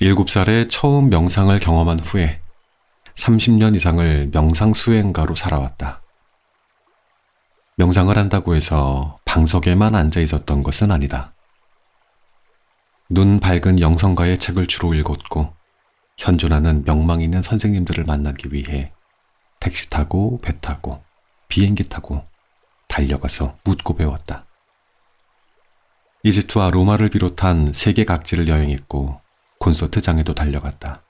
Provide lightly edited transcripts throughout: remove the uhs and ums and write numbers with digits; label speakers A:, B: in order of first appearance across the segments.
A: 7살에 처음 명상을 경험한 후에 30년 이상을 명상 수행가로 살아왔다. 명상을 한다고 해서 방석에만 앉아 있었던 것은 아니다. 눈 밝은 영성가의 책을 주로 읽었고 현존하는 명망 있는 선생님들을 만나기 위해 택시 타고 배 타고 비행기 타고 달려가서 묻고 배웠다. 이집트와 로마를 비롯한 세계 각지를 여행했고 콘서트장에도 달려갔다.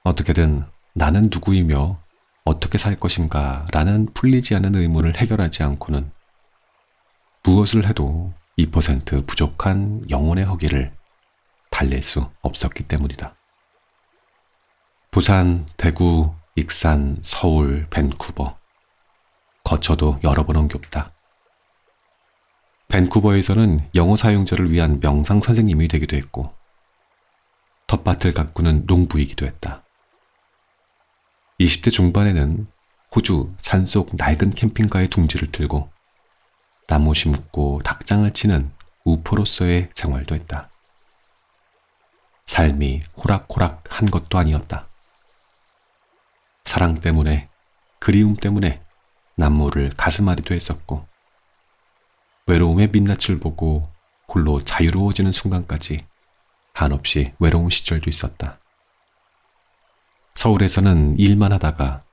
A: 어떻게든 나는 누구이며 어떻게 살 것인가 라는 풀리지 않은 의문을 해결하지 않고는 무엇을 해도 2% 부족한 영혼의 허기를 달랠 수 없었기 때문이다. 부산, 대구, 익산, 서울, 밴쿠버 거쳐도 여러 번 옮겼다. 밴쿠버에서는 영어 사용자를 위한 명상 선생님이 되기도 했고 텃밭을 가꾸는 농부이기도 했다. 20대 중반에는 호주 산속 낡은 캠핑카의 둥지를 틀고 나무 심고 닭장을 치는 우포로서의 생활도 했다. 삶이 호락호락한 것도 아니었다. 사랑 때문에, 그리움 때문에 남모를 가슴앓이도 했었고 외로움의 민낯을 보고 홀로 자유로워지는 순간까지 한없이 외로운 시절도 있었다. 서울에서는 일만 하다가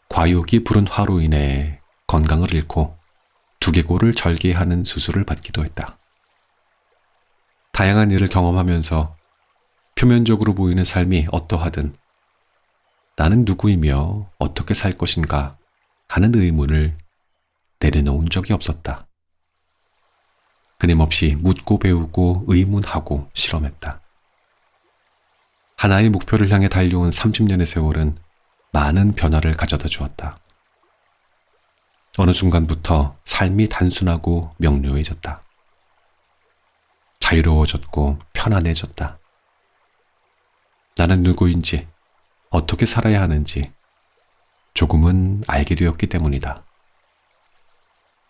A: 과욕이 부른 화로 인해 건강을 잃고 두개골을 절개하는 수술을 받기도 했다. 다양한 일을 경험하면서 표면적으로 보이는 삶이 어떠하든 나는 누구이며 어떻게 살 것인가 하는 의문을 내려놓은 적이 없었다. 끊임없이 묻고 배우고 의문하고 실험했다. 하나의 목표를 향해 달려온 30년의 세월은 많은 변화를 가져다 주었다. 어느 순간부터 삶이 단순하고 명료해졌다. 자유로워졌고 편안해졌다. 나는 누구인지, 어떻게 살아야 하는지 조금은 알게 되었기 때문이다.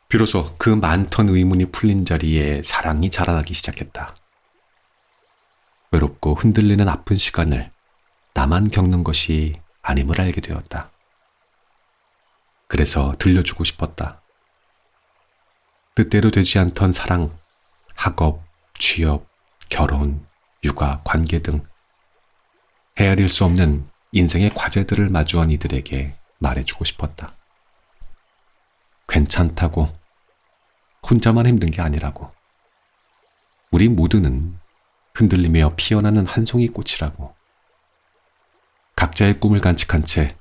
A: 비로소 그 많던 의문이 풀린 자리에 사랑이 자라나기 시작했다. 외롭고 흔들리는 아픈 시간을 나만 겪는 것이 아님을 알게 되었다. 그래서 들려주고 싶었다. 뜻대로 되지 않던 사랑, 학업, 취업, 결혼, 육아, 관계 등 헤아릴 수 없는 인생의 과제들을 마주한 이들에게 말해주고 싶었다. 괜찮다고, 혼자만 힘든 게 아니라고. 우리 모두는 흔들리며 피어나는 한 송이 꽃이라고. 각자의 꿈을 간직한 채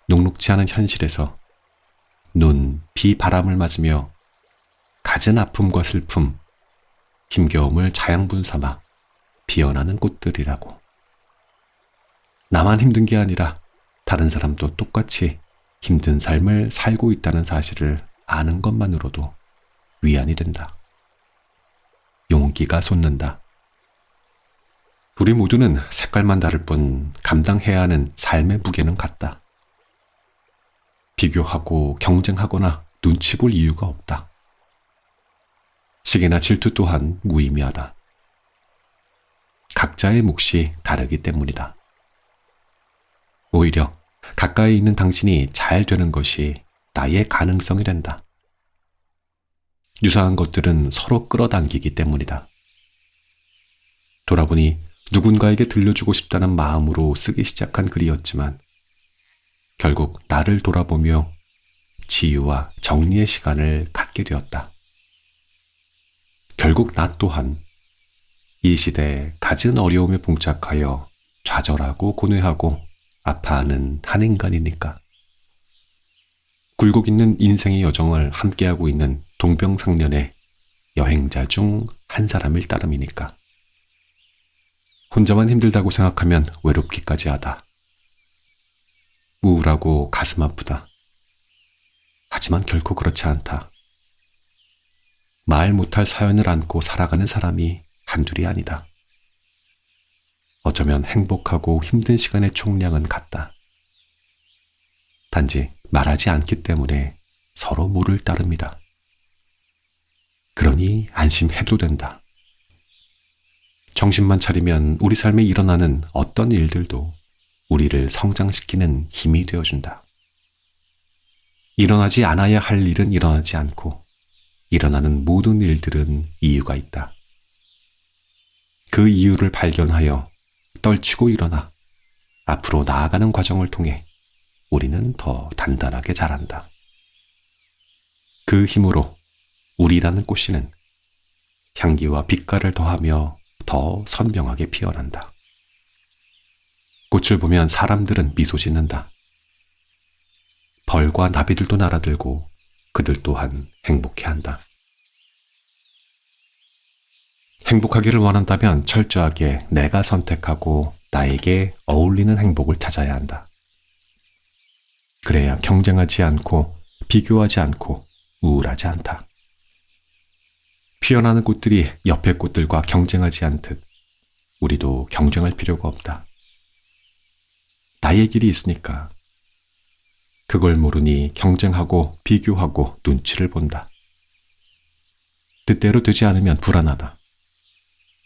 A: 녹록지 않은 현실에서 눈, 비, 바람을 맞으며 갖은 아픔과 슬픔, 힘겨움을 자양분 삼아 피어나는 꽃들이라고. 나만 힘든 게 아니라 다른 사람도 똑같이 힘든 삶을 살고 있다는 사실을 아는 것만으로도 위안이 된다. 용기가 솟는다. 우리 모두는 색깔만 다를 뿐 감당해야 하는 삶의 무게는 같다. 비교하고 경쟁하거나 눈치 볼 이유가 없다. 시기나 질투 또한 무의미하다. 각자의 몫이 다르기 때문이다. 오히려 가까이 있는 당신이 잘 되는 것이 나의 가능성이 된다. 유사한 것들은 서로 끌어당기기 때문이다. 돌아보니 누군가에게 들려주고 싶다는 마음으로 쓰기 시작한 글이었지만 결국 나를 돌아보며 치유와 정리의 시간을 갖게 되었다. 결국 나 또한 이 시대에 갖은 어려움에 봉착하여 좌절하고 고뇌하고 아파하는 한 인간이니까. 굴곡 있는 인생의 여정을 함께하고 있는 동병상련의 여행자 중 한 사람일 따름이니까. 혼자만 힘들다고 생각하면 외롭기까지 하다. 우울하고 가슴 아프다. 하지만 결코 그렇지 않다. 말 못할 사연을 안고 살아가는 사람이 한둘이 아니다. 어쩌면 행복하고 힘든 시간의 총량은 같다. 단지 말하지 않기 때문에 서로 모를 따름이다. 그러니 안심해도 된다. 정신만 차리면 우리 삶에 일어나는 어떤 일들도 우리를 성장시키는 힘이 되어준다. 일어나지 않아야 할 일은 일어나지 않고 일어나는 모든 일들은 이유가 있다. 그 이유를 발견하여 떨치고 일어나 앞으로 나아가는 과정을 통해 우리는 더 단단하게 자란다. 그 힘으로 우리라는 꽃씨는 향기와 빛깔을 더하며 더 선명하게 피어난다. 꽃을 보면 사람들은 미소 짓는다. 벌과 나비들도 날아들고 그들 또한 행복해한다. 행복하기를 원한다면 철저하게 내가 선택하고 나에게 어울리는 행복을 찾아야 한다. 그래야 경쟁하지 않고 비교하지 않고 우울하지 않다. 피어나는 꽃들이 옆의 꽃들과 경쟁하지 않듯 우리도 경쟁할 필요가 없다. 나의 길이 있으니까. 그걸 모르니 경쟁하고 비교하고 눈치를 본다. 뜻대로 되지 않으면 불안하다.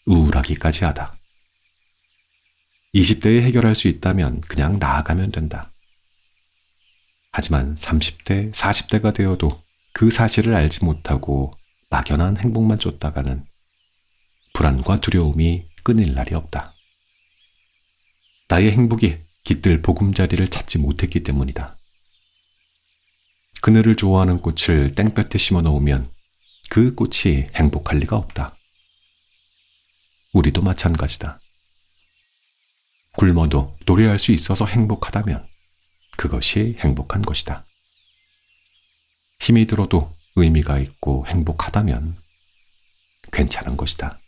A: 우울하기까지 하다. 20대에 해결할 수 있다면 그냥 나아가면 된다. 하지만 30대, 40대가 되어도 그 사실을 알지 못하고 막연한 행복만 쫓다가는 불안과 두려움이 끊일 날이 없다. 나의 행복이 깃들 보금자리를 찾지 못했기 때문이다. 그늘을 좋아하는 꽃을 땡볕에 심어 놓으면 그 꽃이 행복할 리가 없다. 우리도 마찬가지다. 굶어도 노래할 수 있어서 행복하다면 그것이 행복한 것이다. 힘이 들어도 의미가 있고 행복하다면 괜찮은 것이다.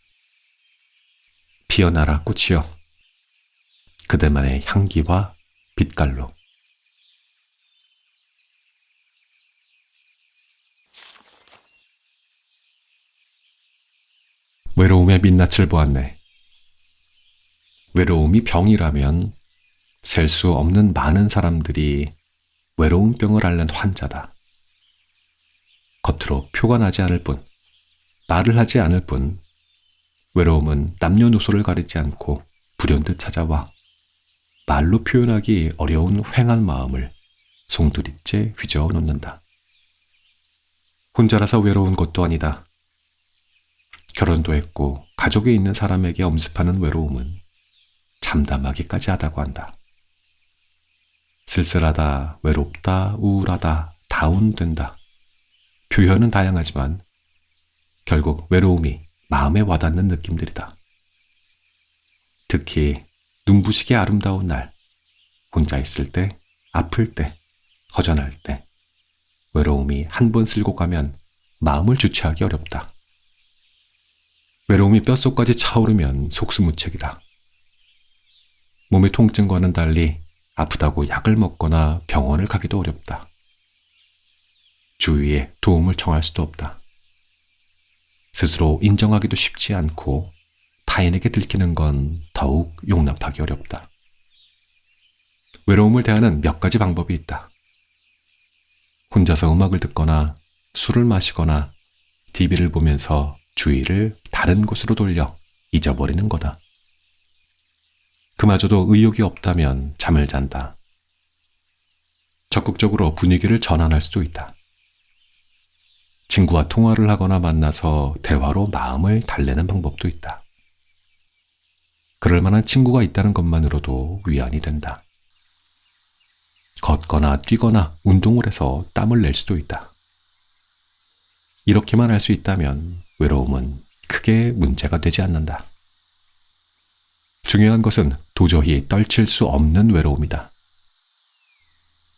A: 피어나라 꽃이여. 그대만의 향기와 빛깔로. 외로움의 민낯을 보았네. 외로움이 병이라면 셀 수 없는 많은 사람들이 외로움병을 앓는 환자다. 겉으로 표가 나지 않을 뿐, 말을 하지 않을 뿐, 외로움은 남녀노소를 가리지 않고 불현듯 찾아와 말로 표현하기 어려운 휑한 마음을 송두리째 휘저어 놓는다. 혼자라서 외로운 것도 아니다. 결혼도 했고 가족에 있는 사람에게 엄습하는 외로움은 참담하기까지 하다고 한다. 쓸쓸하다, 외롭다, 우울하다, 다운된다. 표현은 다양하지만 결국 외로움이 마음에 와닿는 느낌들이다. 특히 눈부시게 아름다운 날, 혼자 있을 때, 아플 때, 허전할 때, 외로움이 한 번 쓸고 가면 마음을 주체하기 어렵다. 외로움이 뼛속까지 차오르면 속수무책이다. 몸의 통증과는 달리 아프다고 약을 먹거나 병원을 가기도 어렵다. 주위에 도움을 청할 수도 없다. 스스로 인정하기도 쉽지 않고 타인에게 들키는 건 더욱 용납하기 어렵다. 외로움을 대하는 몇 가지 방법이 있다. 혼자서 음악을 듣거나 술을 마시거나 TV를 보면서 주의를 다른 곳으로 돌려 잊어버리는 거다. 그마저도 의욕이 없다면 잠을 잔다. 적극적으로 분위기를 전환할 수도 있다. 친구와 통화를 하거나 만나서 대화로 마음을 달래는 방법도 있다. 그럴 만한 친구가 있다는 것만으로도 위안이 된다. 걷거나 뛰거나 운동을 해서 땀을 낼 수도 있다. 이렇게만 할 수 있다면 외로움은 크게 문제가 되지 않는다. 중요한 것은 도저히 떨칠 수 없는 외로움이다.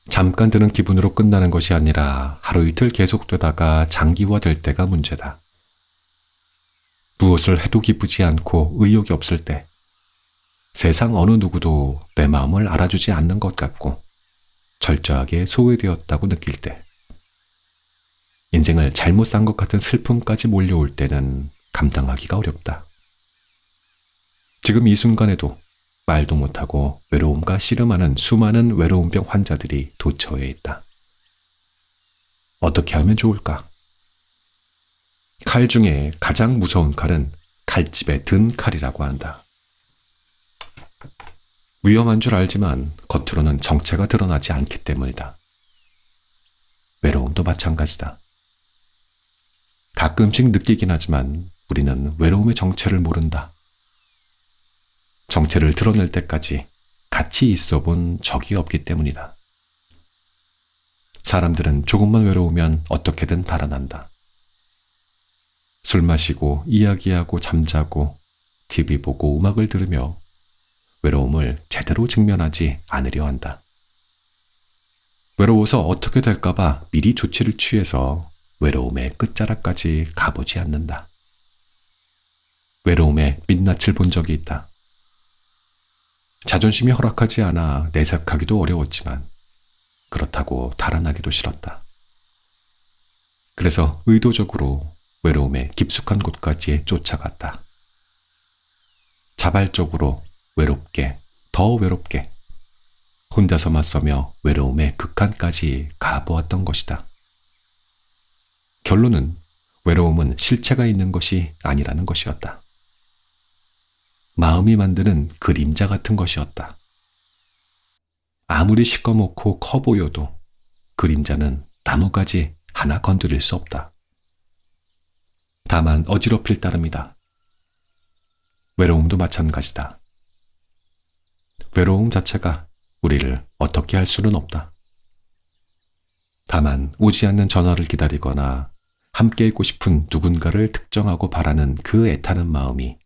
A: 잠깐 드는 기분으로 끝나는 것이 아니라 하루 이틀 계속되다가 장기화될 때가 문제다. 무엇을 해도 기쁘지 않고 의욕이 없을 때, 세상 어느 누구도 내 마음을 알아주지 않는 것 같고 철저하게 소외되었다고 느낄 때, 인생을 잘못 산 것 같은 슬픔까지 몰려올 때는 감당하기가 어렵다. 지금 이 순간에도 말도 못하고 외로움과 씨름하는 수많은 외로움병 환자들이 도처에 있다. 어떻게 하면 좋을까? 칼 중에 가장 무서운 칼은 칼집에 든 칼이라고 한다. 위험한 줄 알지만 겉으로는 정체가 드러나지 않기 때문이다. 외로움도 마찬가지다. 가끔씩 느끼긴 하지만 우리는 외로움의 정체를 모른다. 정체를 드러낼 때까지 같이 있어 본 적이 없기 때문이다. 사람들은 조금만 외로우면 어떻게든 달아난다. 술 마시고 이야기하고 잠자고 TV 보고 음악을 들으며 외로움을 제대로 직면하지 않으려 한다. 외로워서 어떻게 될까봐 미리 조치를 취해서 외로움의 끝자락까지 가보지 않는다. 외로움의 민낯을 본 적이 있다. 자존심이 허락하지 않아 내색하기도 어려웠지만 그렇다고 달아나기도 싫었다. 그래서 의도적으로 외로움의 깊숙한 곳까지 쫓아갔다. 자발적으로 외롭게, 더 외롭게 혼자서 맞서며 외로움의 극한까지 가보았던 것이다. 결론은 외로움은 실체가 있는 것이 아니라는 것이었다. 마음이 만드는 그림자 같은 것이었다. 아무리 시꺼멓고 커 보여도 그림자는 나뭇가지 하나 건드릴 수 없다. 다만 어지럽힐 따름이다. 외로움도 마찬가지다. 외로움 자체가 우리를 어떻게 할 수는 없다. 다만 오지 않는 전화를 기다리거나 함께 있고 싶은 누군가를 특정하고 바라는 그 애타는 마음이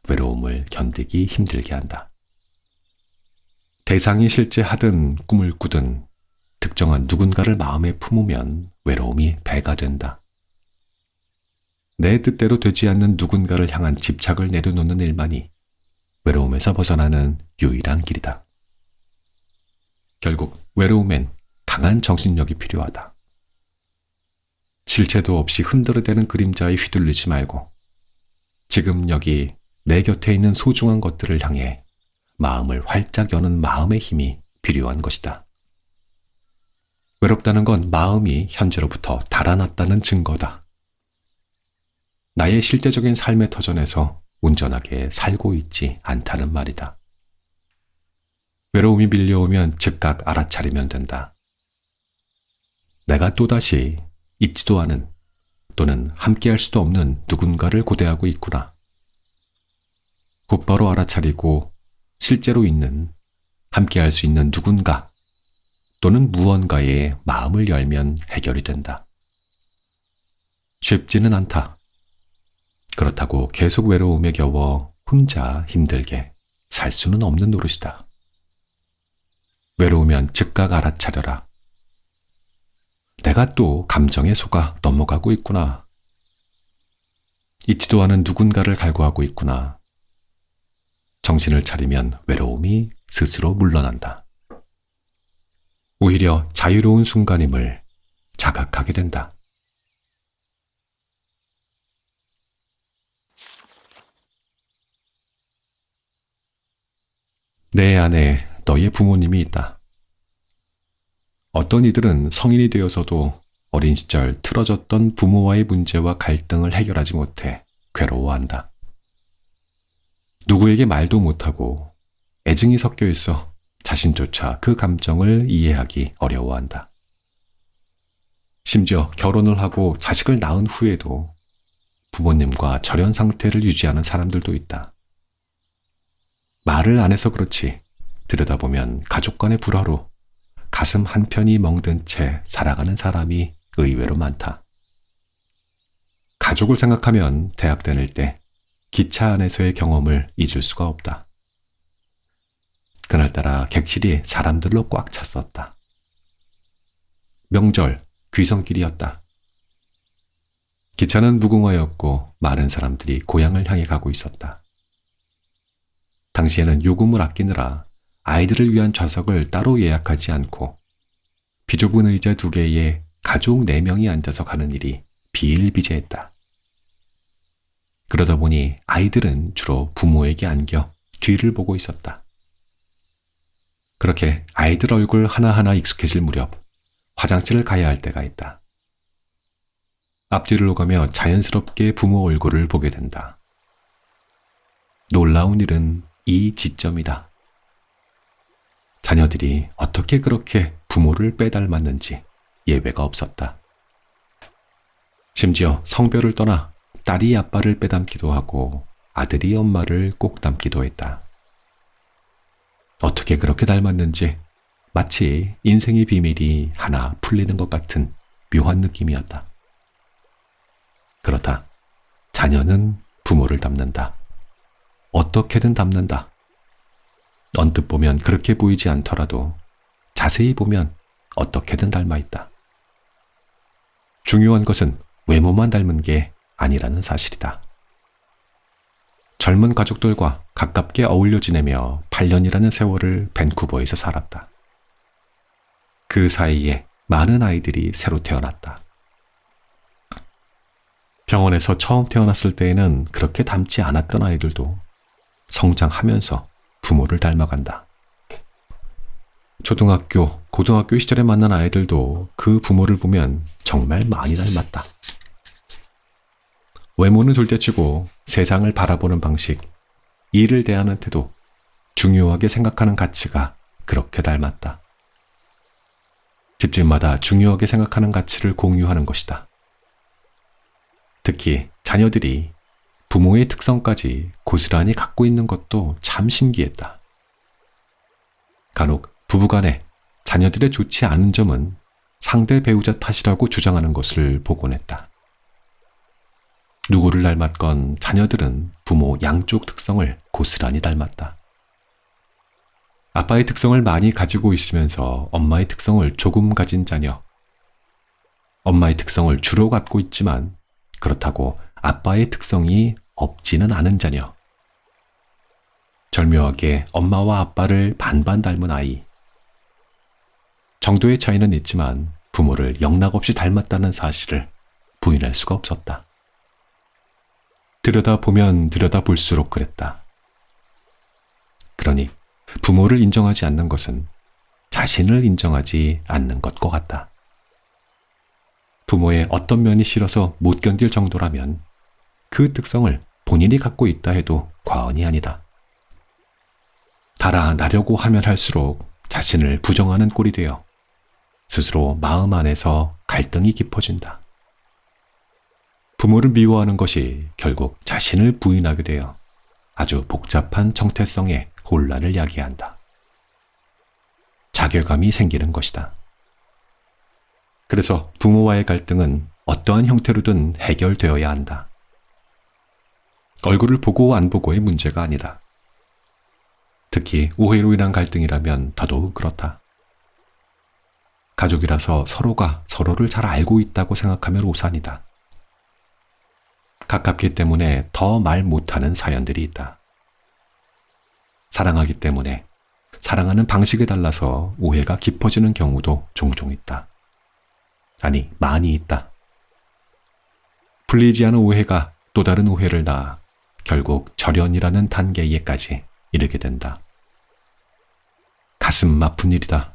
A: 외로움을 견디기 힘들게 한다. 대상이 실제 하든 꿈을 꾸든 특정한 누군가를 마음에 품으면 외로움이 배가 된다. 내 뜻대로 되지 않는 누군가를 향한 집착을 내려놓는 일만이 외로움에서 벗어나는 유일한 길이다. 결국 외로움엔 강한 정신력이 필요하다. 실체도 없이 흔들어대는 그림자에 휘둘리지 말고 지금 여기 내 곁에 있는 소중한 것들을 향해 마음을 활짝 여는 마음의 힘이 필요한 것이다. 외롭다는 건 마음이 현재로부터 달아났다는 증거다. 나의 실제적인 삶의 터전에서 온전하게 살고 있지 않다는 말이다. 외로움이 밀려오면 즉각 알아차리면 된다. 내가 또다시 있지도 않은 또는 함께할 수도 없는 누군가를 고대하고 있구나. 곧바로 알아차리고 실제로 있는 함께할 수 있는 누군가 또는 무언가에 마음을 열면 해결이 된다. 쉽지는 않다. 그렇다고 계속 외로움에 겨워 혼자 힘들게 살 수는 없는 노릇이다. 외로우면 즉각 알아차려라. 내가 또 감정에 속아 넘어가고 있구나. 있지도 않은 누군가를 갈구하고 있구나. 정신을 차리면 외로움이 스스로 물러난다. 오히려 자유로운 순간임을 자각하게 된다. 내 안에 너의 부모님이 있다. 어떤 이들은 성인이 되어서도 어린 시절 틀어졌던 부모와의 문제와 갈등을 해결하지 못해 괴로워한다. 누구에게 말도 못하고 애증이 섞여 있어 자신조차 그 감정을 이해하기 어려워한다. 심지어 결혼을 하고 자식을 낳은 후에도 부모님과 절연 상태를 유지하는 사람들도 있다. 말을 안 해서 그렇지 들여다보면 가족 간의 불화로 가슴 한편이 멍든 채 살아가는 사람이 의외로 많다. 가족을 생각하면 대학 다닐 때 기차 안에서의 경험을 잊을 수가 없다. 그날따라 객실이 사람들로 꽉 찼었다. 명절, 귀성길이었다. 기차는 무궁화였고 많은 사람들이 고향을 향해 가고 있었다. 당시에는 요금을 아끼느라 아이들을 위한 좌석을 따로 예약하지 않고 비좁은 의자 2개에 가족 4명이 앉아서 가는 일이 비일비재했다. 그러다 보니 아이들은 주로 부모에게 안겨 뒤를 보고 있었다. 그렇게 아이들 얼굴 하나하나 익숙해질 무렵 화장실을 가야 할 때가 있다. 앞뒤를 오가며 자연스럽게 부모 얼굴을 보게 된다. 놀라운 일은 이 지점이다. 자녀들이 어떻게 그렇게 부모를 빼닮았는지 예외가 없었다. 심지어 성별을 떠나 딸이 아빠를 빼닮기도 하고 아들이 엄마를 꼭 닮기도 했다. 어떻게 그렇게 닮았는지 마치 인생의 비밀이 하나 풀리는 것 같은 묘한 느낌이었다. 그렇다. 자녀는 부모를 닮는다. 어떻게든 닮는다. 언뜻 보면 그렇게 보이지 않더라도 자세히 보면 어떻게든 닮아 있다. 중요한 것은 외모만 닮은 게 아니라는 사실이다. 젊은 가족들과 가깝게 어울려 지내며 8년이라는 세월을 밴쿠버에서 살았다. 그 사이에 많은 아이들이 새로 태어났다. 병원에서 처음 태어났을 때에는 그렇게 닮지 않았던 아이들도 성장하면서 부모를 닮아간다. 초등학교, 고등학교 시절에 만난 아이들도 그 부모를 보면 정말 많이 닮았다. 외모는 둘째치고 세상을 바라보는 방식, 일을 대하는 태도, 중요하게 생각하는 가치가 그렇게 닮았다. 집집마다 중요하게 생각하는 가치를 공유하는 것이다. 특히 자녀들이 부모의 특성까지 고스란히 갖고 있는 것도 참 신기했다. 간혹 부부간에 자녀들의 좋지 않은 점은 상대 배우자 탓이라고 주장하는 것을 보곤 했다. 누구를 닮았건 자녀들은 부모 양쪽 특성을 고스란히 닮았다. 아빠의 특성을 많이 가지고 있으면서 엄마의 특성을 조금 가진 자녀. 엄마의 특성을 주로 갖고 있지만 그렇다고 아빠의 특성이 없지는 않은 자녀. 절묘하게 엄마와 아빠를 반반 닮은 아이. 정도의 차이는 있지만 부모를 영락없이 닮았다는 사실을 부인할 수가 없었다. 들여다보면 들여다볼수록 그랬다. 그러니 부모를 인정하지 않는 것은 자신을 인정하지 않는 것과 같다. 부모의 어떤 면이 싫어서 못 견딜 정도라면 그 특성을 본인이 갖고 있다 해도 과언이 아니다. 달아나려고 하면 할수록 자신을 부정하는 꼴이 되어 스스로 마음 안에서 갈등이 깊어진다. 부모를 미워하는 것이 결국 자신을 부인하게 되어 아주 복잡한 정체성의 혼란을 야기한다. 자괴감이 생기는 것이다. 그래서 부모와의 갈등은 어떠한 형태로든 해결되어야 한다. 얼굴을 보고 안 보고의 문제가 아니다. 특히 오해로 인한 갈등이라면 더더욱 그렇다. 가족이라서 서로가 서로를 잘 알고 있다고 생각하면 오산이다. 가깝기 때문에 더 말 못하는 사연들이 있다. 사랑하기 때문에 사랑하는 방식에 달라서 오해가 깊어지는 경우도 종종 있다. 아니, 많이 있다. 풀리지 않은 오해가 또 다른 오해를 낳아 결국 절연이라는 단계에까지 이르게 된다. 가슴 아픈 일이다.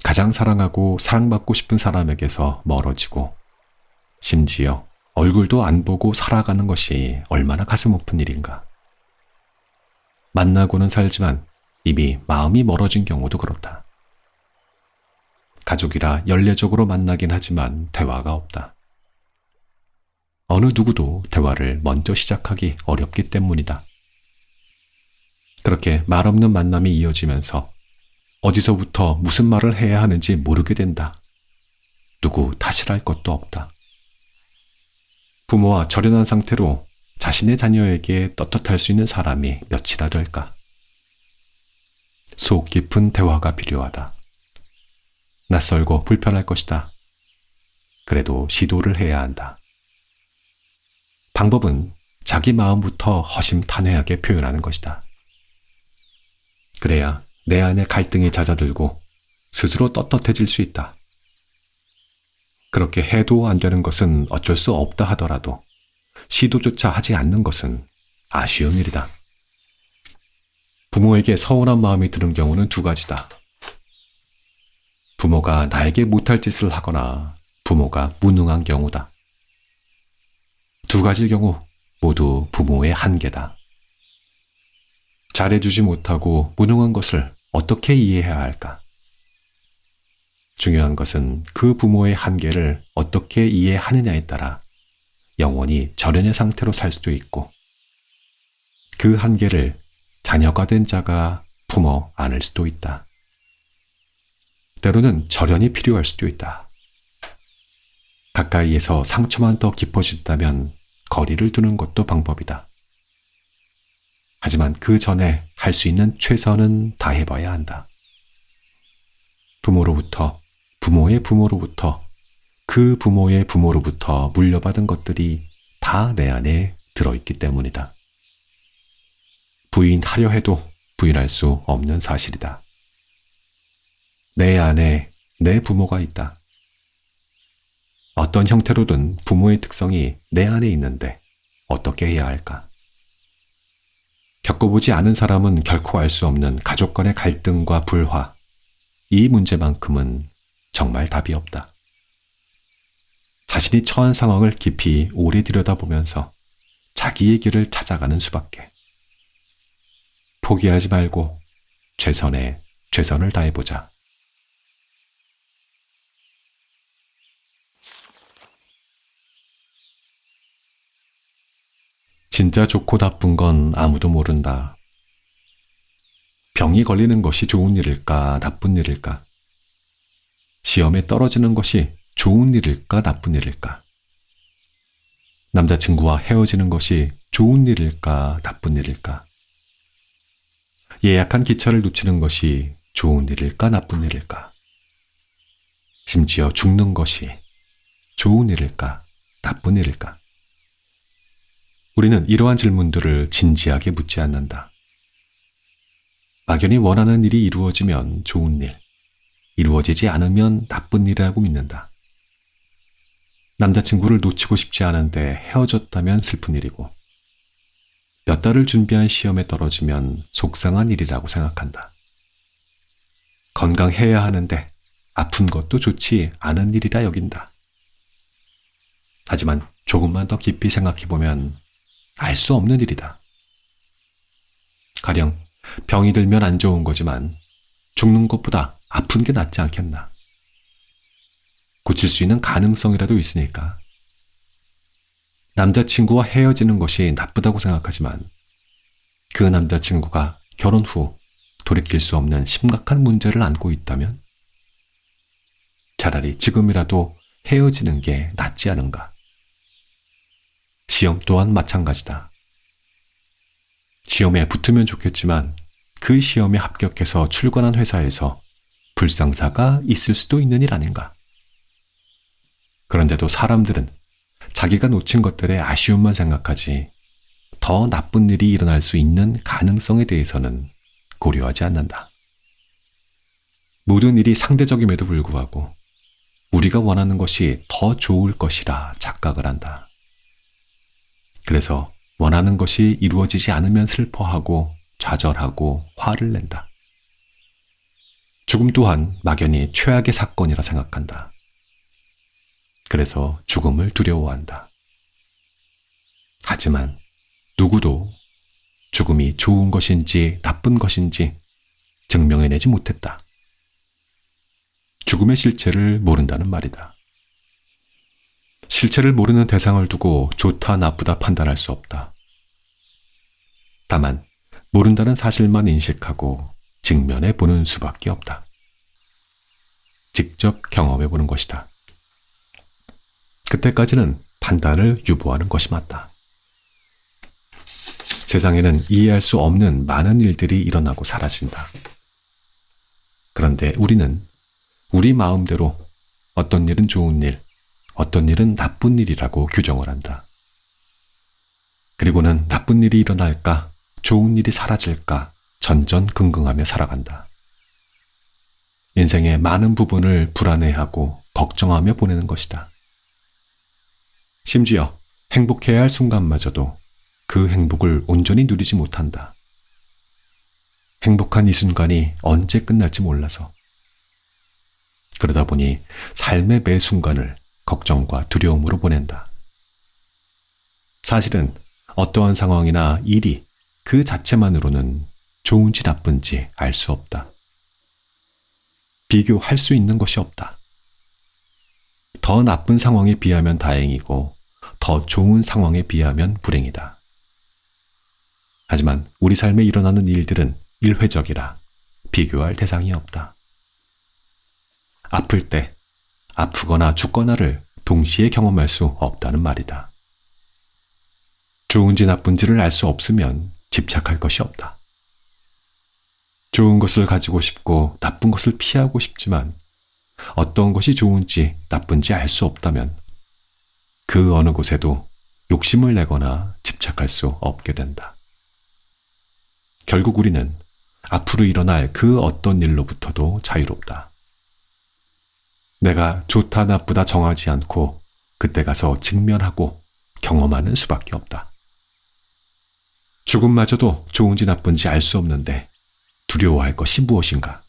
A: 가장 사랑하고 사랑받고 싶은 사람에게서 멀어지고 심지어 얼굴도 안 보고 살아가는 것이 얼마나 가슴 아픈 일인가. 만나고는 살지만 이미 마음이 멀어진 경우도 그렇다. 가족이라 연례적으로 만나긴 하지만 대화가 없다. 어느 누구도 대화를 먼저 시작하기 어렵기 때문이다. 그렇게 말 없는 만남이 이어지면서 어디서부터 무슨 말을 해야 하는지 모르게 된다. 누구 탓이랄 것도 없다. 부모와 절연한 상태로 자신의 자녀에게 떳떳할 수 있는 사람이 몇이나 될까? 속 깊은 대화가 필요하다. 낯설고 불편할 것이다. 그래도 시도를 해야 한다. 방법은 자기 마음부터 허심탄회하게 표현하는 것이다. 그래야 내 안에 갈등이 잦아들고 스스로 떳떳해질 수 있다. 그렇게 해도 안 되는 것은 어쩔 수 없다 하더라도 시도조차 하지 않는 것은 아쉬운 일이다. 부모에게 서운한 마음이 드는 경우는 두 가지다. 부모가 나에게 못할 짓을 하거나 부모가 무능한 경우다. 두 가지 경우 모두 부모의 한계다. 잘해주지 못하고 무능한 것을 어떻게 이해해야 할까? 중요한 것은 그 부모의 한계를 어떻게 이해하느냐에 따라 영원히 절연의 상태로 살 수도 있고, 그 한계를 자녀가 된 자가 품어 안을 수도 있다. 때로는 절연이 필요할 수도 있다. 가까이에서 상처만 더 깊어진다면 거리를 두는 것도 방법이다. 하지만 그 전에 할 수 있는 최선은 다해봐야 한다. 부모로부터, 부모의 부모로부터, 그 부모의 부모로부터 물려받은 것들이 다 내 안에 들어있기 때문이다. 부인하려 해도 부인할 수 없는 사실이다. 내 안에 내 부모가 있다. 어떤 형태로든 부모의 특성이 내 안에 있는데 어떻게 해야 할까? 겪어보지 않은 사람은 결코 알 수 없는 가족 간의 갈등과 불화, 이 문제만큼은 정말 답이 없다. 자신이 처한 상황을 깊이 오래 들여다보면서 자기의 길을 찾아가는 수밖에. 포기하지 말고 최선을 다해보자. 진짜 좋고 나쁜 건 아무도 모른다. 병이 걸리는 것이 좋은 일일까, 나쁜 일일까? 시험에 떨어지는 것이 좋은 일일까, 나쁜 일일까? 남자친구와 헤어지는 것이 좋은 일일까, 나쁜 일일까? 예약한 기차를 놓치는 것이 좋은 일일까, 나쁜 일일까? 심지어 죽는 것이 좋은 일일까, 나쁜 일일까? 우리는 이러한 질문들을 진지하게 묻지 않는다. 막연히 원하는 일이 이루어지면 좋은 일, 이루어지지 않으면 나쁜 일이라고 믿는다. 남자친구를 놓치고 싶지 않은데 헤어졌다면 슬픈 일이고, 몇 달을 준비한 시험에 떨어지면 속상한 일이라고 생각한다. 건강해야 하는데 아픈 것도 좋지 않은 일이라 여긴다. 하지만 조금만 더 깊이 생각해보면 알 수 없는 일이다. 가령 병이 들면 안 좋은 거지만 죽는 것보다 아픈 게 낫지 않겠나. 고칠 수 있는 가능성이라도 있으니까. 남자친구와 헤어지는 것이 나쁘다고 생각하지만 그 남자친구가 결혼 후 돌이킬 수 없는 심각한 문제를 안고 있다면 차라리 지금이라도 헤어지는 게 낫지 않은가. 시험 또한 마찬가지다. 시험에 붙으면 좋겠지만 그 시험에 합격해서 출근한 회사에서 불상사가 있을 수도 있는 일 아닌가. 그런데도 사람들은 자기가 놓친 것들의 아쉬움만 생각하지 더 나쁜 일이 일어날 수 있는 가능성에 대해서는 고려하지 않는다. 모든 일이 상대적임에도 불구하고 우리가 원하는 것이 더 좋을 것이라 착각을 한다. 그래서 원하는 것이 이루어지지 않으면 슬퍼하고 좌절하고 화를 낸다. 죽음 또한 막연히 최악의 사건이라 생각한다. 그래서 죽음을 두려워한다. 하지만 누구도 죽음이 좋은 것인지 나쁜 것인지 증명해내지 못했다. 죽음의 실체를 모른다는 말이다. 실체를 모르는 대상을 두고 좋다 나쁘다 판단할 수 없다. 다만 모른다는 사실만 인식하고 직면해 보는 수밖에 없다. 직접 경험해 보는 것이다. 그때까지는 판단을 유보하는 것이 맞다. 세상에는 이해할 수 없는 많은 일들이 일어나고 사라진다. 그런데 우리는 우리 마음대로 어떤 일은 좋은 일, 어떤 일은 나쁜 일이라고 규정을 한다. 그리고는 나쁜 일이 일어날까, 좋은 일이 사라질까 전전긍긍하며 살아간다. 인생의 많은 부분을 불안해하고 걱정하며 보내는 것이다. 심지어 행복해야 할 순간마저도 그 행복을 온전히 누리지 못한다. 행복한 이 순간이 언제 끝날지 몰라서. 그러다 보니 삶의 매 순간을 걱정과 두려움으로 보낸다. 사실은 어떠한 상황이나 일이 그 자체만으로는 좋은지 나쁜지 알 수 없다. 비교할 수 있는 것이 없다. 더 나쁜 상황에 비하면 다행이고 더 좋은 상황에 비하면 불행이다. 하지만 우리 삶에 일어나는 일들은 일회적이라 비교할 대상이 없다. 아플 때 아프거나 죽거나를 동시에 경험할 수 없다는 말이다. 좋은지 나쁜지를 알 수 없으면 집착할 것이 없다. 좋은 것을 가지고 싶고 나쁜 것을 피하고 싶지만 어떤 것이 좋은지 나쁜지 알 수 없다면 그 어느 곳에도 욕심을 내거나 집착할 수 없게 된다. 결국 우리는 앞으로 일어날 그 어떤 일로부터도 자유롭다. 내가 좋다 나쁘다 정하지 않고 그때 가서 직면하고 경험하는 수밖에 없다. 죽음마저도 좋은지 나쁜지 알 수 없는데 두려워할 것이 무엇인가?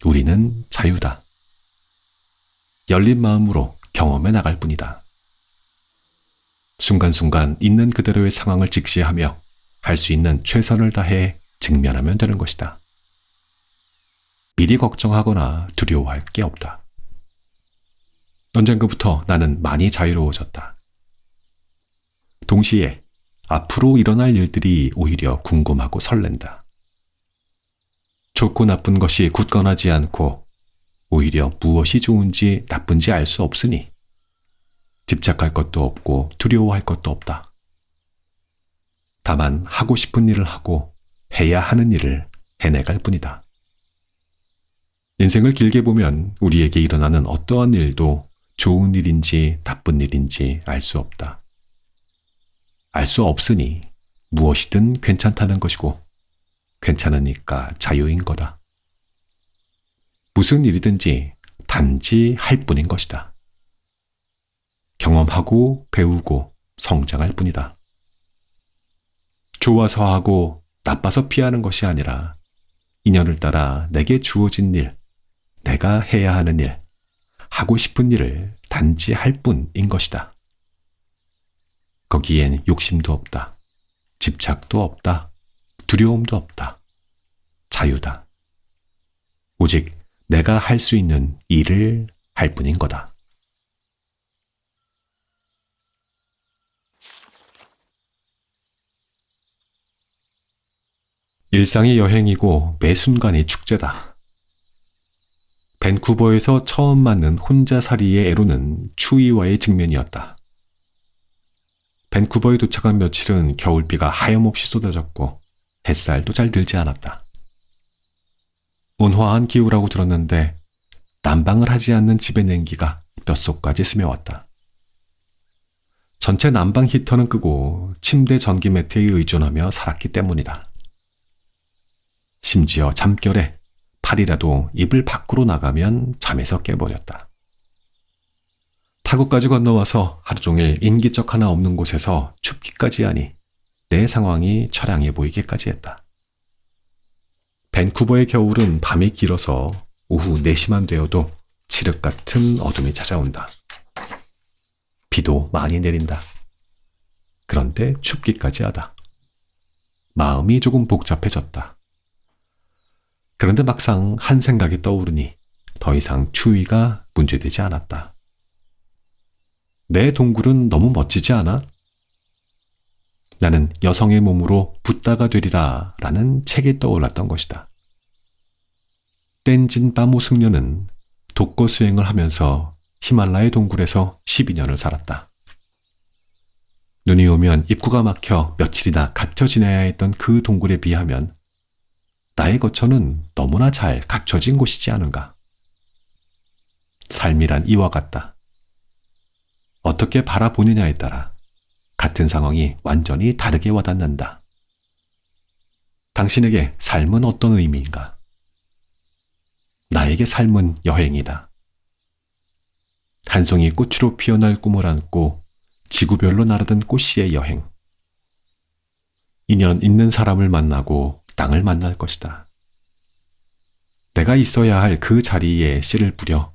A: 우리는 자유다. 열린 마음으로 경험해 나갈 뿐이다. 순간순간 있는 그대로의 상황을 직시하며 할 수 있는 최선을 다해 직면하면 되는 것이다. 미리 걱정하거나 두려워할 게 없다. 언젠가부터 나는 많이 자유로워졌다. 동시에 앞으로 일어날 일들이 오히려 궁금하고 설렌다. 좋고 나쁜 것이 굳건하지 않고 오히려 무엇이 좋은지 나쁜지 알 수 없으니 집착할 것도 없고 두려워할 것도 없다. 다만 하고 싶은 일을 하고 해야 하는 일을 해내갈 뿐이다. 인생을 길게 보면 우리에게 일어나는 어떠한 일도 좋은 일인지 나쁜 일인지 알 수 없다. 알 수 없으니 무엇이든 괜찮다는 것이고 괜찮으니까 자유인 거다. 무슨 일이든지 단지 할 뿐인 것이다. 경험하고 배우고 성장할 뿐이다. 좋아서 하고 나빠서 피하는 것이 아니라 인연을 따라 내게 주어진 일, 내가 해야 하는 일, 하고 싶은 일을 단지 할 뿐인 것이다. 거기엔 욕심도 없다. 집착도 없다. 두려움도 없다. 자유다. 오직 내가 할 수 있는 일을 할 뿐인 거다. 일상이 여행이고 매 순간이 축제다. 밴쿠버에서 처음 맞는 혼자살이의 애로는 추위와의 직면이었다. 밴쿠버에 도착한 며칠은 겨울비가 하염없이 쏟아졌고 햇살도 잘 들지 않았다. 온화한 기후라고 들었는데 난방을 하지 않는 집의 냉기가 뼛속까지 스며왔다. 전체 난방 히터는 끄고 침대 전기 매트에 의존하며 살았기 때문이다. 심지어 잠결에 팔이라도 이불 밖으로 나가면 잠에서 깨버렸다. 타국까지 건너와서 하루 종일 인기척 하나 없는 곳에서 춥기까지 하니 내 상황이 처량해 보이기까지 했다. 밴쿠버의 겨울은 밤이 길어서 오후 4시만 되어도 칠흑 같은 어둠이 찾아온다. 비도 많이 내린다. 그런데 춥기까지 하다. 마음이 조금 복잡해졌다. 그런데 막상 한 생각이 떠오르니 더 이상 추위가 문제되지 않았다. 내 동굴은 너무 멋지지 않아? 나는 여성의 몸으로 붓다가 되리라 라는 책이 떠올랐던 것이다. 땐진 빠모 승려는 독거 수행을 하면서 히말라야 동굴에서 12년을 살았다. 눈이 오면 입구가 막혀 며칠이나 갇혀 지내야 했던 그 동굴에 비하면 나의 거처는 너무나 잘 갖춰진 곳이지 않은가. 삶이란 이와 같다. 어떻게 바라보느냐에 따라 같은 상황이 완전히 다르게 와닿는다. 당신에게 삶은 어떤 의미인가? 나에게 삶은 여행이다. 한 송이 꽃으로 피어날 꿈을 안고 지구별로 나르던 꽃씨의 여행. 인연 있는 사람을 만나고 땅을 만날 것이다. 내가 있어야 할 그 자리에 씨를 뿌려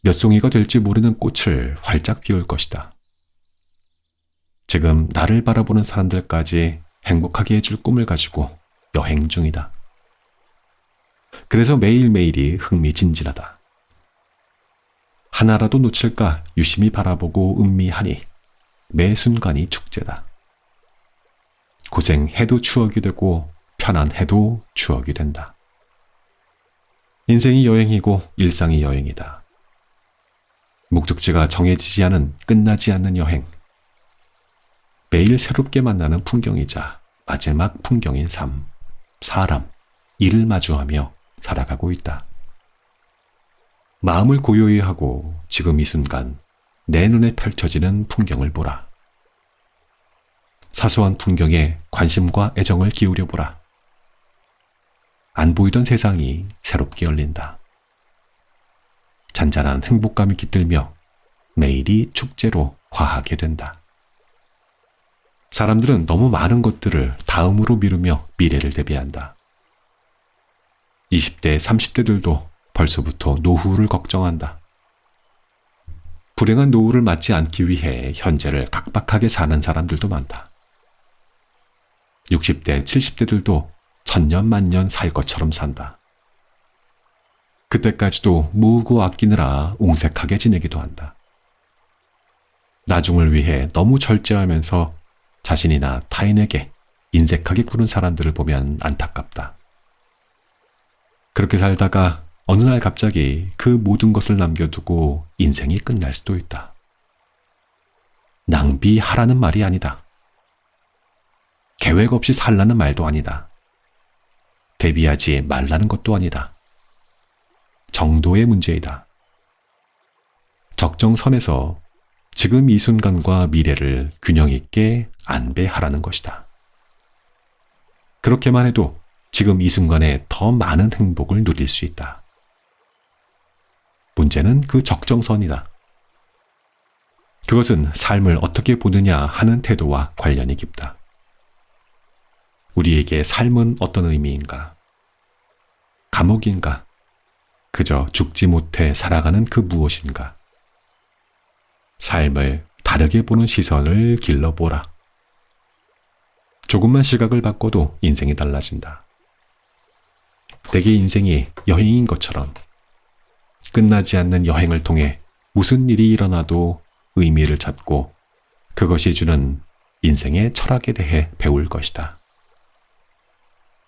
A: 몇 송이가 될지 모르는 꽃을 활짝 피울 것이다. 지금 나를 바라보는 사람들까지 행복하게 해줄 꿈을 가지고 여행 중이다. 그래서 매일매일이 흥미진진하다. 하나라도 놓칠까 유심히 바라보고 음미하니 매 순간이 축제다. 고생해도 추억이 되고 편안해도 추억이 된다. 인생이 여행이고 일상이 여행이다. 목적지가 정해지지 않은 끝나지 않는 여행. 매일 새롭게 만나는 풍경이자 마지막 풍경인 삶, 사람, 일을 마주하며 살아가고 있다. 마음을 고요히 하고 지금 이 순간 내 눈에 펼쳐지는 풍경을 보라. 사소한 풍경에 관심과 애정을 기울여 보라. 안 보이던 세상이 새롭게 열린다. 잔잔한 행복감이 깃들며 매일이 축제로 화하게 된다. 사람들은 너무 많은 것들을 다음으로 미루며 미래를 대비한다. 20대, 30대들도 벌써부터 노후를 걱정한다. 불행한 노후를 맞지 않기 위해 현재를 각박하게 사는 사람들도 많다. 60대, 70대들도 천년만년 살 것처럼 산다. 그때까지도 모으고 아끼느라 옹색하게 지내기도 한다. 나중을 위해 너무 절제하면서 자신이나 타인에게 인색하게 구는 사람들을 보면 안타깝다. 그렇게 살다가 어느 날 갑자기 그 모든 것을 남겨두고 인생이 끝날 수도 있다. 낭비하라는 말이 아니다. 계획 없이 살라는 말도 아니다. 대비하지 말라는 것도 아니다. 정도의 문제이다. 적정선에서 지금 이 순간과 미래를 균형 있게 안배하라는 것이다. 그렇게만 해도 지금 이 순간에 더 많은 행복을 누릴 수 있다. 문제는 그 적정선이다. 그것은 삶을 어떻게 보느냐 하는 태도와 관련이 깊다. 우리에게 삶은 어떤 의미인가? 감옥인가? 그저 죽지 못해 살아가는 그 무엇인가? 삶을 다르게 보는 시선을 길러보라. 조금만 시각을 바꿔도 인생이 달라진다. 내게 인생이 여행인 것처럼 끝나지 않는 여행을 통해 무슨 일이 일어나도 의미를 찾고 그것이 주는 인생의 철학에 대해 배울 것이다.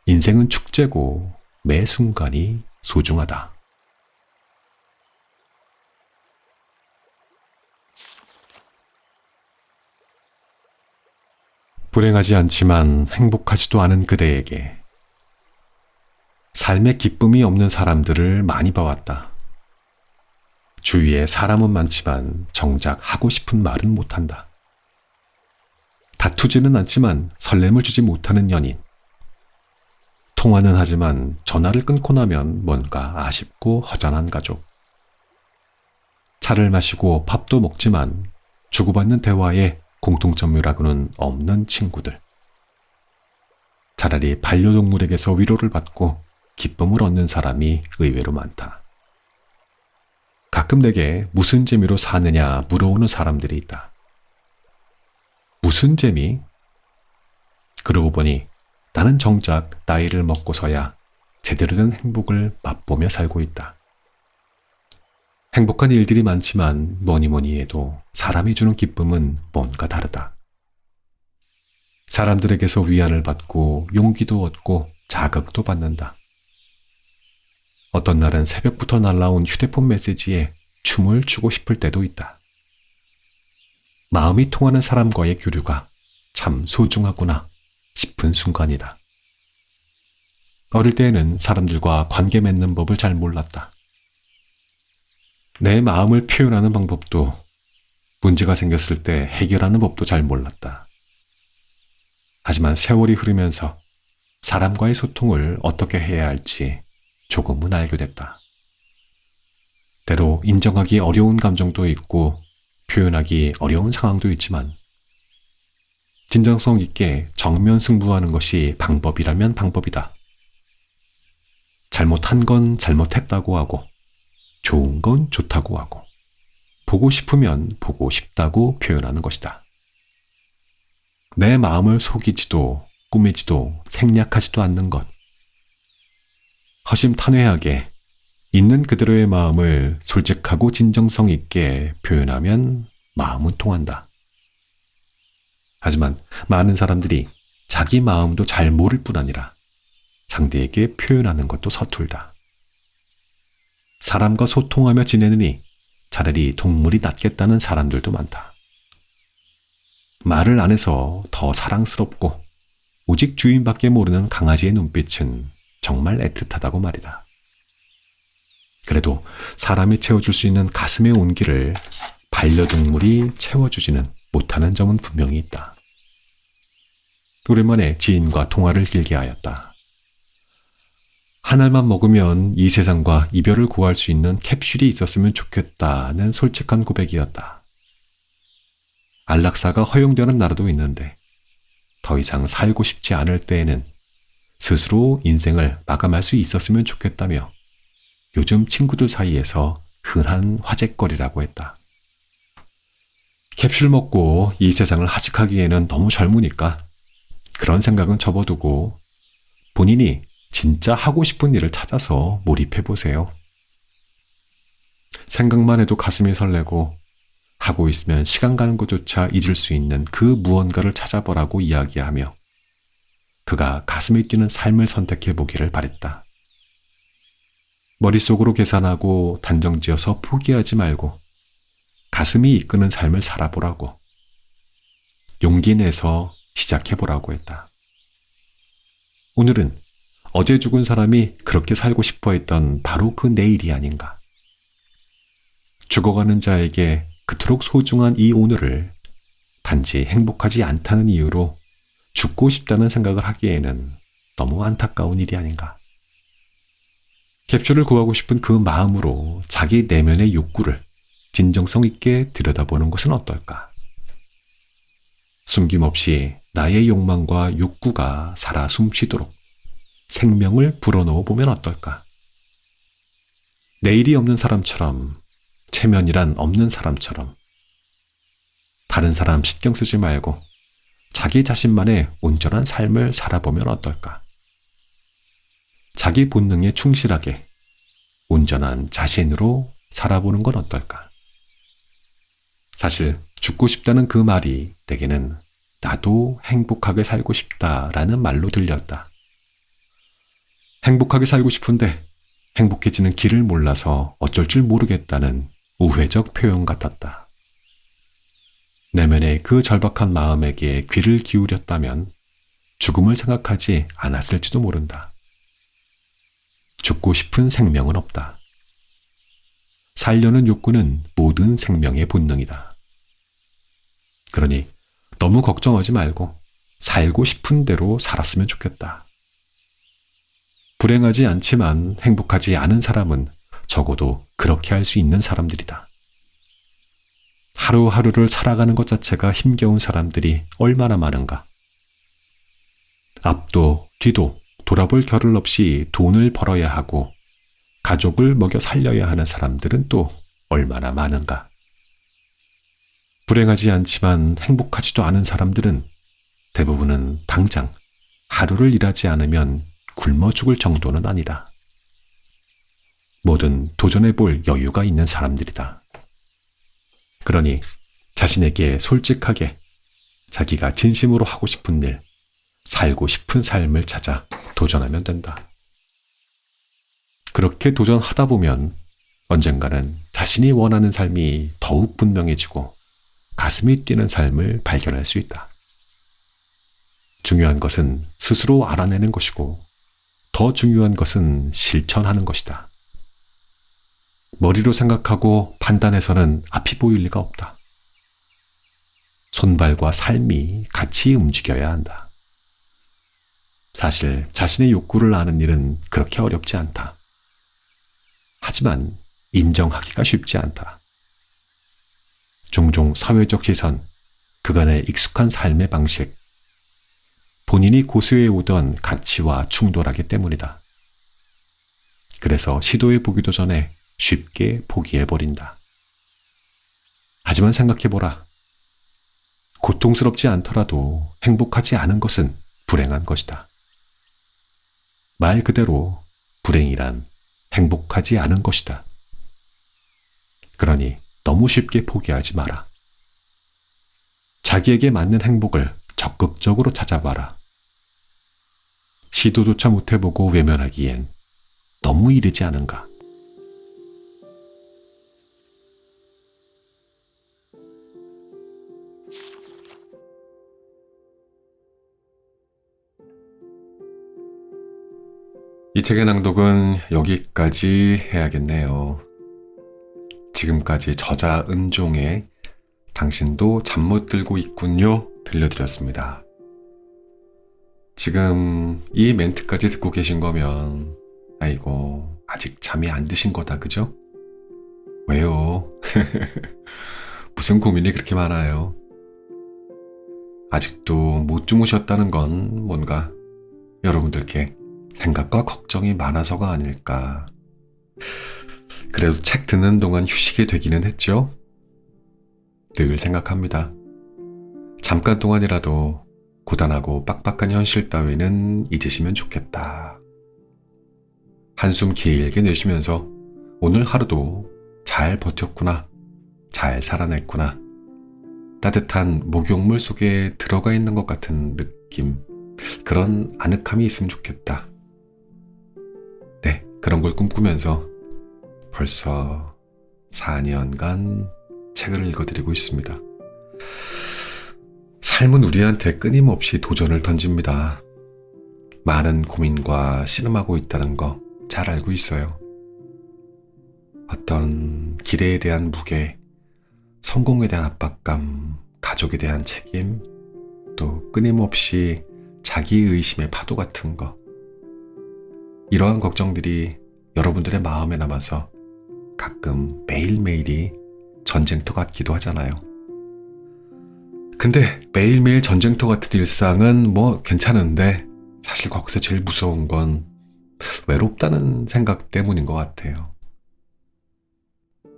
A: 인생은 축제고 매 순간이 소중하다. 불행하지 않지만 행복하지도 않은 그대에게 삶의 기쁨이 없는 사람들을 많이 봐왔다. 주위에 사람은 많지만 정작 하고 싶은 말은 못한다. 다투지는 않지만 설렘을 주지 못하는 연인. 통화는 하지만 전화를 끊고 나면 뭔가 아쉽고 허전한 가족. 차를 마시고 밥도 먹지만 주고받는 대화에 공통점이라고는 없는 친구들. 차라리 반려동물에게서 위로를 받고 기쁨을 얻는 사람이 의외로 많다. 가끔 내게 무슨 재미로 사느냐 물어오는 사람들이 있다. 무슨 재미? 그러고 보니 나는 정작 나이를 먹고서야 제대로 된 행복을 맛보며 살고 있다. 행복한 일들이 많지만 뭐니 해도 사람이 주는 기쁨은 뭔가 다르다. 사람들에게서 위안을 받고 용기도 얻고 자극도 받는다. 어떤 날은 새벽부터 날라온 휴대폰 메시지에 춤을 추고 싶을 때도 있다. 마음이 통하는 사람과의 교류가 참 소중하구나 싶은 순간이다. 어릴 때에는 사람들과 관계 맺는 법을 잘 몰랐다. 내 마음을 표현하는 방법도 문제가 생겼을 때 해결하는 법도 잘 몰랐다. 하지만 세월이 흐르면서 사람과의 소통을 어떻게 해야 할지 조금은 알게 됐다. 때로 인정하기 어려운 감정도 있고 표현하기 어려운 상황도 있지만 진정성 있게 정면 승부하는 것이 방법이라면 방법이다. 잘못한 건 잘못했다고 하고 좋은 건 좋다고 하고 보고 싶으면 보고 싶다고 표현하는 것이다. 내 마음을 속이지도 꾸미지도 생략하지도 않는 것. 허심탄회하게 있는 그대로의 마음을 솔직하고 진정성 있게 표현하면 마음은 통한다. 하지만 많은 사람들이 자기 마음도 잘 모를 뿐 아니라 상대에게 표현하는 것도 서툴다. 사람과 소통하며 지내느니 차라리 동물이 낫겠다는 사람들도 많다. 말을 안 해서 더 사랑스럽고 오직 주인밖에 모르는 강아지의 눈빛은 정말 애틋하다고 말이다. 그래도 사람이 채워줄 수 있는 가슴의 온기를 반려동물이 채워주지는 못하는 점은 분명히 있다. 오랜만에 지인과 통화를 길게 하였다. 한 알만 먹으면 이 세상과 이별을 구할 수 있는 캡슐이 있었으면 좋겠다는 솔직한 고백이었다. 안락사가 허용되는 나라도 있는데 더 이상 살고 싶지 않을 때에는 스스로 인생을 마감할 수 있었으면 좋겠다며 요즘 친구들 사이에서 흔한 화제거리라고 했다. 캡슐 먹고 이 세상을 하직하기에는 너무 젊으니까 그런 생각은 접어두고 본인이 진짜 하고 싶은 일을 찾아서 몰입해보세요. 생각만 해도 가슴이 설레고 하고 있으면 시간 가는 것조차 잊을 수 있는 그 무언가를 찾아보라고 이야기하며 그가 가슴이 뛰는 삶을 선택해보기를 바랬다. 머릿속으로 계산하고 단정지어서 포기하지 말고 가슴이 이끄는 삶을 살아보라고 용기 내서 시작해보라고 했다. 오늘은 어제 죽은 사람이 그렇게 살고 싶어 했던 바로 그 내일이 아닌가. 죽어가는 자에게 그토록 소중한 이 오늘을 단지 행복하지 않다는 이유로 죽고 싶다는 생각을 하기에는 너무 안타까운 일이 아닌가. 캡슐을 구하고 싶은 그 마음으로 자기 내면의 욕구를 진정성 있게 들여다보는 것은 어떨까? 숨김없이 나의 욕망과 욕구가 살아 숨쉬도록 생명을 불어넣어 보면 어떨까? 내일이 없는 사람처럼, 체면이란 없는 사람처럼 다른 사람 신경 쓰지 말고 자기 자신만의 온전한 삶을 살아보면 어떨까? 자기 본능에 충실하게 온전한 자신으로 살아보는 건 어떨까? 사실 죽고 싶다는 그 말이 내게는 나도 행복하게 살고 싶다라는 말로 들렸다. 행복하게 살고 싶은데 행복해지는 길을 몰라서 어쩔 줄 모르겠다는 우회적 표현 같았다. 내면의 그 절박한 마음에게 귀를 기울였다면 죽음을 생각하지 않았을지도 모른다. 죽고 싶은 생명은 없다. 살려는 욕구는 모든 생명의 본능이다. 그러니 너무 걱정하지 말고 살고 싶은 대로 살았으면 좋겠다. 불행하지 않지만 행복하지 않은 사람은 적어도 그렇게 할 수 있는 사람들이다. 하루하루를 살아가는 것 자체가 힘겨운 사람들이 얼마나 많은가. 앞도 뒤도 돌아볼 겨를 없이 돈을 벌어야 하고 가족을 먹여 살려야 하는 사람들은 또 얼마나 많은가. 불행하지 않지만 행복하지도 않은 사람들은 대부분은 당장 하루를 일하지 않으면 굶어 죽을 정도는 아니다. 뭐든 도전해볼 여유가 있는 사람들이다. 그러니 자신에게 솔직하게 자기가 진심으로 하고 싶은 일, 살고 싶은 삶을 찾아 도전하면 된다. 그렇게 도전하다 보면 언젠가는 자신이 원하는 삶이 더욱 분명해지고 가슴이 뛰는 삶을 발견할 수 있다. 중요한 것은 스스로 알아내는 것이고 더 중요한 것은 실천하는 것이다. 머리로 생각하고 판단해서는 앞이 보일 리가 없다. 손발과 삶이 같이 움직여야 한다. 사실 자신의 욕구를 아는 일은 그렇게 어렵지 않다. 하지만 인정하기가 쉽지 않다. 종종 사회적 시선, 그간의 익숙한 삶의 방식, 본인이 고수해오던 가치와 충돌하기 때문이다. 그래서 시도해보기도 전에 쉽게 포기해버린다. 하지만 생각해보라. 고통스럽지 않더라도 행복하지 않은 것은 불행한 것이다. 말 그대로 불행이란 행복하지 않은 것이다. 그러니 너무 쉽게 포기하지 마라. 자기에게 맞는 행복을 적극적으로 찾아봐라. 시도조차 못해보고 외면하기엔 너무 이르지 않은가. 이 책의 낭독은 여기까지 해야겠네요. 지금까지 저자 은종의 당신도 잠 못 들고 있군요 들려드렸습니다. 지금 이 멘트까지 듣고 계신 거면 아이고 아직 잠이 안 드신 거다 그죠? 왜요? 무슨 고민이 그렇게 많아요? 아직도 못 주무셨다는 건 뭔가 여러분들께 생각과 걱정이 많아서가 아닐까. 그래도 책 듣는 동안 휴식이 되기는 했죠? 늘 생각합니다. 잠깐 동안이라도 고단하고 빡빡한 현실 따위는 잊으시면 좋겠다. 한숨 길게 내쉬면서 오늘 하루도 잘 버텼구나, 잘 살아냈구나, 따뜻한 목욕물 속에 들어가 있는 것 같은 느낌, 그런 아늑함이 있으면 좋겠다. 네, 그런 걸 꿈꾸면서 벌써 4년간 책을 읽어드리고 있습니다. 삶은 우리한테 끊임없이 도전을 던집니다. 많은 고민과 씨름하고 있다는 거 잘 알고 있어요. 어떤 기대에 대한 무게, 성공에 대한 압박감, 가족에 대한 책임, 또 끊임없이 자기의심의 파도 같은 거, 이러한 걱정들이 여러분들의 마음에 남아서 가끔 매일매일이 전쟁터 같기도 하잖아요. 근데 매일매일 전쟁터 같은 일상은 뭐 괜찮은데 사실 거기서 제일 무서운 건 외롭다는 생각 때문인 것 같아요.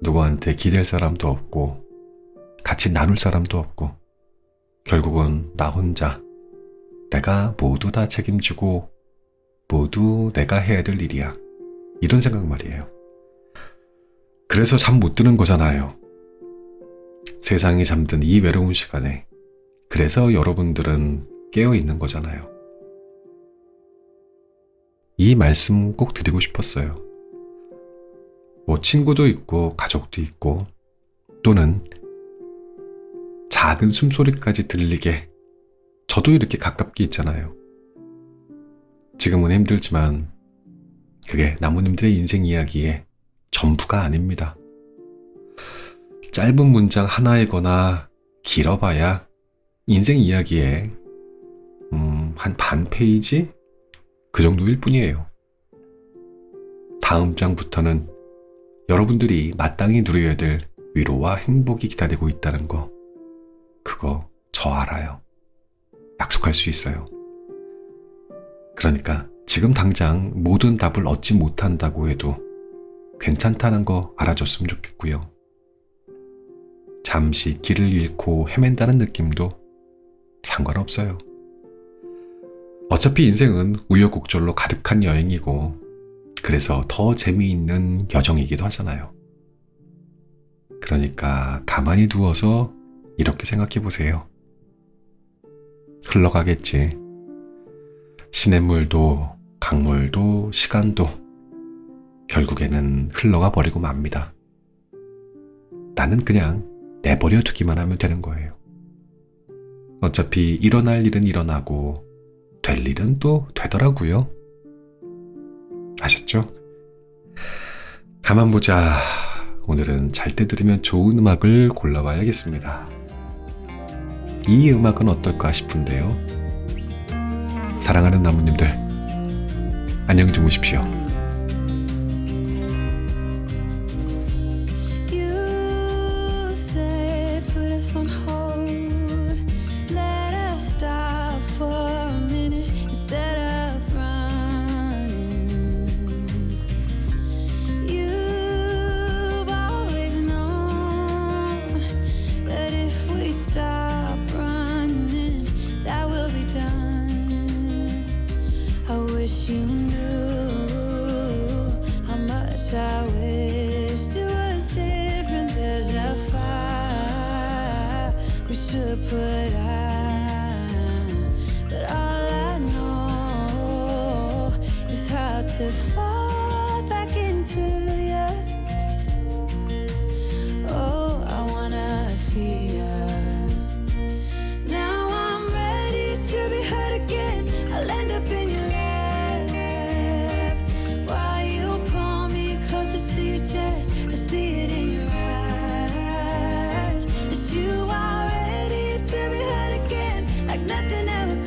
A: 누구한테 기댈 사람도 없고 같이 나눌 사람도 없고 결국은 나 혼자 내가 모두 다 책임지고 모두 내가 해야 될 일이야. 이런 생각 말이에요. 그래서 잠 못 드는 거잖아요. 세상이 잠든 이 외로운 시간에. 그래서 여러분들은 깨어 있는 거잖아요. 이 말씀 꼭 드리고 싶었어요. 뭐 친구도 있고 가족도 있고 또는 작은 숨소리까지 들리게 저도 이렇게 가깝게 있잖아요. 지금은 힘들지만 그게 나무님들의 인생 이야기의 전부가 아닙니다. 짧은 문장 하나이거나 길어봐야 인생 이야기의 한 반 페이지? 그 정도일 뿐이에요. 다음 장부터는 여러분들이 마땅히 누려야 될 위로와 행복이 기다리고 있다는 거, 그거 저 알아요. 약속할 수 있어요. 그러니까 지금 당장 모든 답을 얻지 못한다고 해도 괜찮다는 거 알아줬으면 좋겠고요. 잠시 길을 잃고 헤맨다는 느낌도 상관없어요. 어차피 인생은 우여곡절로 가득한 여행이고 그래서 더 재미있는 여정이기도 하잖아요. 그러니까 가만히 누워서 이렇게 생각해 보세요. 흘러가겠지. 시냇물도 강물도 시간도 결국에는 흘러가 버리고 맙니다. 나는 그냥 내버려 두기만 하면 되는 거예요. 어차피 일어날 일은 일어나고 될 일은 또 되더라고요. 아셨죠? 가만 보자. 오늘은 잘 때 들으면 좋은 음악을 골라봐야겠습니다. 이 음악은 어떨까 싶은데요. 사랑하는 나무님들, 안녕히 주무십시오.
B: Stop running, that will be done. wish you knew how much I wished it was different. There's a fire we should put out, but all I know is how to fall back into you. Oh, I wanna see you. Now I'm ready to be hurt again. I'll end up in your lap while you pull me closer to your chest. I see it in your eyes that you are ready to be hurt again, like nothing ever